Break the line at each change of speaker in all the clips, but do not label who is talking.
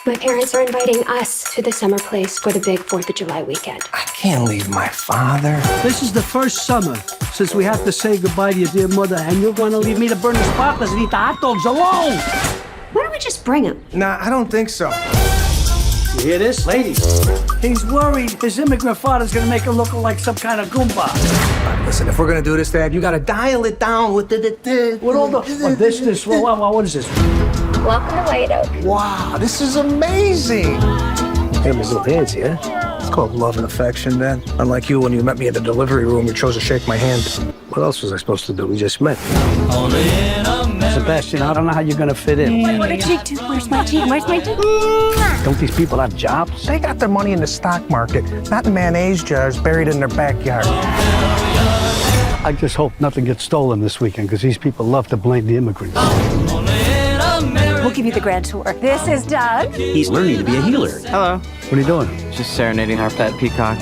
My parents are inviting us to the summer place for the big 4th of July weekend.
I can't leave my father.
This is the first summer since we have to say goodbye to your dear mother, and you're going to leave me to burn the sparklers and eat the hot dogs alone.
Why don't we just bring him?
Nah, I don't think so.
You hear this, ladies? He's worried his immigrant father's going to make him look like some kind of Goomba.
Listen, if we're gonna do this, Dad, you gotta dial it down with
With all the what is this?
Welcome to White Oak.
Wow, this is amazing. Hey, my little hands here. It's called love and affection, Dad. Unlike you, when you met me in the delivery room, you chose to shake my hand. What else was I supposed to do? We just met.
Sebastian, I don't know how you're going to fit in.
What a cheek too. Where's my cheek? Where's my cheek?
Don't these people have jobs?
They got their money in the stock market, not in mayonnaise jars buried in their backyard.
I just hope nothing gets stolen this weekend, because these people love to blame the immigrants.
We'll give you the grand tour. This is Doug.
He's learning to be a healer.
Hello.
What are you doing?
Just serenading our pet peacock.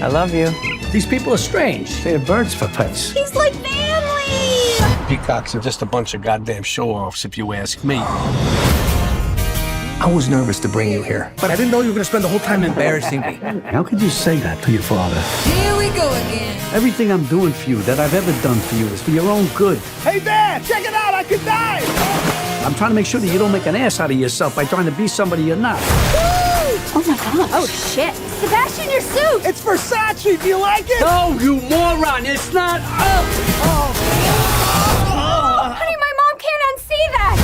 I love you.
These people are strange. They have birds for pets.
He's like family.
Peacocks are just a bunch of goddamn show-offs, if you ask me.
I was nervous to bring you here, but I didn't know you were gonna spend the whole time embarrassing me.
How could you say that to your father?
Here we go again.
Everything I'm doing for you, that I've ever done for you, is for your own good.
Hey, Dad, check it out, I could die!
I'm trying to make sure that you don't make an ass out of yourself by trying to be somebody you're not.
Oh my gosh. Oh shit. Sebastian, your suit.
It's Versace, do you like it?
No, you moron, it's not up!
Honey, my mom can't unsee that.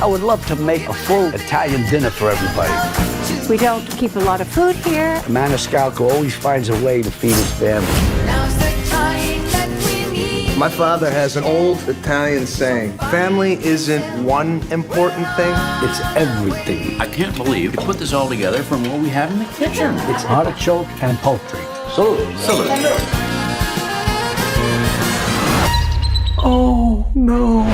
I would love to make a full Italian dinner for everybody.
We don't keep a lot of food here.
Maniscalco always finds a way to feed his family.
My father has an old Italian saying, family isn't one important thing.
It's everything.
I can't believe you put this all together from what we have in the kitchen.
It's artichoke and poultry. Salute.
Salute.
Oh, no.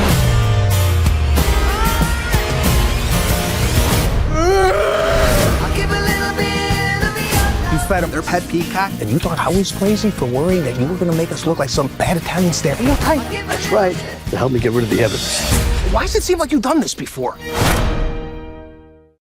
You fed them their pet peacock, and you thought I was crazy for worrying that you were going to make us look like some bad Italian stereotype?
That's right. To help me get rid of the evidence.
Why does it seem like you've done this before?